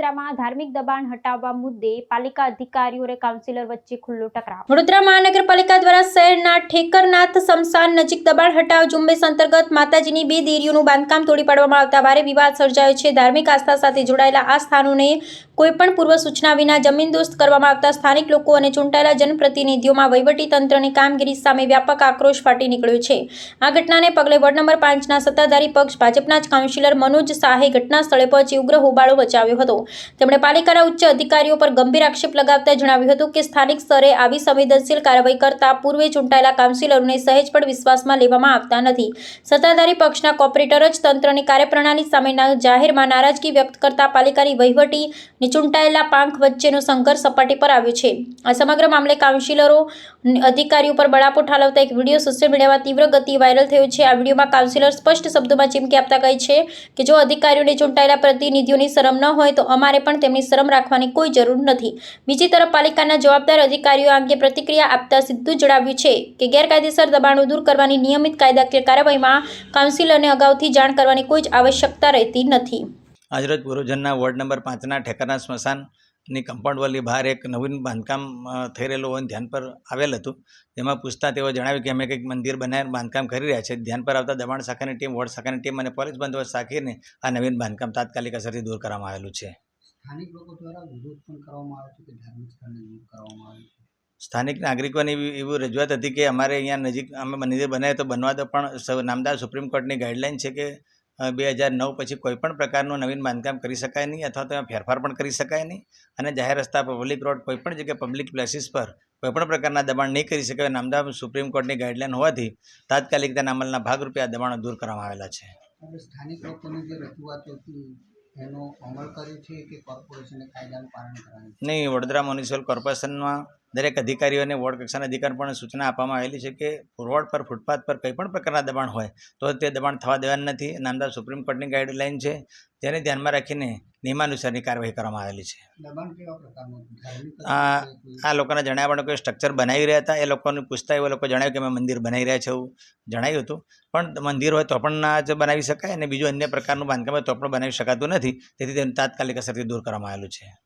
વડોદરામાં ધાર્મિક દબાણ હટાવવા મુદ્દે પાલિકા અધિકારીઓ અને કાઉન્સિલર વચ્ચે ખુલ્લો ટકરાવ। વડોદરા મહાનગરપાલિકા દ્વારા શહેરના ઠેકરનાથ સ્મશાન નજીક દબાણ હટાવ ઝુંબેશ અંતર્ગત માતાજીની 2 દેરીઓનું બાંધકામ તોડી પાડવામાં આવતા ભારે વિવાદ સર્જાયો છે। ધાર્મિક આસ્થા સાથે જોડાયેલા આ સ્થાનોને કોઈપણ પૂર્વ સૂચના વિના જમીનદોસ્ત કરવામાં આવતા સ્થાનિક લોકો અને ચૂંટાયેલા જનપ્રતિનિધિઓમાં વહીવટી તંત્રની કામગીરી સામે વ્યાપક આક્રોશ ફાટી નીકળ્યો છે। આ ઘટનાને પગલે વોર્ડ નંબર 5ના સત્તાધારી પક્ષ ભાજપના જ કાઉન્સિલર મનોજ શાહે ઘટના સ્થળે પહોંચી ઉગ્ર હોબાળો મચાવ્યો હતો। તેમણે પાલિકાના ઉચ્ચ અધિકારીઓ પર ગંભીર આક્ષેપ લગાવતા જણાવ્યું હતું કે સ્થાનિક સ્તરે આવી સંવેદનશીલ કાર્યવાહી કરતા પૂર્વે ચૂંટાયેલા કાઉન્સિલરોને સહેજ પણ વિશ્વાસમાં લેવામાં આવતા નથી। સત્તાધારી પક્ષના કોર્પોરેટર જ તંત્રની કાર્યપ્રણાલી સામેના જાહેરમાં નારાજગી વ્યક્ત કરતા પાલિકાની વહીવટી અને ચૂંટાયેલા પાંખ વચ્ચેનો સંઘર્ષ સપાટી પર આવ્યો છે। આ સમગ્ર મામલે કાઉન્સિલરો અધિકારીઓ પર બળાપો ઠાલવતા એક વિડીયો સોશિયલ મીડિયામાં તીવ્ર ગતિએ વાયરલ થયો છે। આ વિડીયોમાં કાઉન્સિલર સ્પષ્ટ શબ્દોમાં ચીમકી આપતા કહે છે કે જો અધિકારીઓને ચૂંટાયેલા પ્રતિનિધિઓની શરમ ન હોય તો અમારે પણ તેમની શરમ રાખવાની કોઈ જરૂર નથી। બીજી તરફ પાલિકાના જવાબદાર અધિકારીઓ આ અંગે પ્રતિક્રિયા આપતા સીધું જણાવ્યું છે કે ગેરકાયદેસર દબાણો દૂર કરવાની નિયમિત કાયદાકીય કાર્યવાહીમાં કાઉન્સિલરને અગાઉથી જાણ કરવાની કોઈ જ આવશ્યકતા રહેતી નથી। આજરોજ પૂર્વજનના વોર્ડ નંબર 5ના ઠેકરનાથ સ્મશાનની કમ્પાઉન્ડ વોલની બહાર એક નવીન બાંધકામ થઈ રહેલું હોવાનું ધ્યાન પર આવેલ હતું। તેમાં પૂછતા તેઓ જણાવ્યું કે અમે કંઈક મંદિર બનાવી બાંધકામ કરી રહ્યા છે। ધ્યાન પર આવતા દબાણ શાખાની ટીમ, વોર્ડ શાખાની ટીમ અને પોલીસ બંદોબસ્ત શાખીને આ નવીન બાંધકામ તાત્કાલિક અસરથી દૂર કરવામાં આવેલું છે। સ્થાનિક લોકો દ્વારા વિરોધ પણ કરવામાં આવે છે કે ધાર્મિક સ્થળને દૂર કરવામાં આવે છે। સ્થાનિક નાગરિકોની એવી રજૂઆત હતી કે અમારે અહીંયા નજીક અમે મંદિર બનાવીએ તો બનવા દો, પણ નામદાર સુપ્રીમ કોર્ટની ગાઈડલાઇન છે કે 2009 પછી કોઈપણ પ્રકારનું નવીન બાંધકામ કરી શકાય નહીં અથવા તો ફેરફાર પણ કરી શકાય નહીં અને જાહેર રસ્તા પર, પબ્લિક રોડ, કોઈપણ જગ્યાએ પબ્લિક પ્લેસીસ પર કોઈપણ પ્રકારના દબાણ નહીં કરી શકાય। નામદાર સુપ્રીમ કોર્ટની ગાઈડલાઇન હોવાથી તાત્કાલિક તેના અમલના ભાગરૂપે આ દબાણો દૂર કરવામાં આવેલા છે। સ્થાનિક લોકોની જે રજૂઆતો હતી એનો અમલ કર્યો છે કે કોર્પોરેશને કાયદાનું પાલન કરવાનું નહીં, વડોદરા મ્યુનિસિપલ કોર્પોરેશનમાં દરેક અધિકારીઓને વોર્ડ કક્ષાના અધિકારી પણ સૂચના આપવામાં આવેલી છે કે રોડ પર, ફૂટપાથ પર કંઈ પણ પ્રકારના દબાણ હોય તો તે દબાણ થવા દેવાનું નથી। નામદાર સુપ્રીમ કોર્ટની ગાઈડલાઇન છે, તેને ધ્યાનમાં રાખીને નિયમાનુસારની કાર્યવાહી કરવામાં આવેલી છે। દબાણ કેવા પ્રકારનું? આ લોકોના જણાવ્યા પણ કોઈ સ્ટ્રક્ચર બનાવી રહ્યા હતા, એ લોકોને પૂછતા એવા લોકો જણાવ્યું કે અમે મંદિર બનાવી રહ્યા છે એવું જણાવ્યું હતું, પણ મંદિર હોય તો પણ ના જ બનાવી શકાય અને બીજું અન્ય પ્રકારનું બાંધકામ હોય તો પણ બનાવી શકાતું નથી, તેથી તેને તાત્કાલિક અસરથી દૂર કરવામાં આવેલું છે।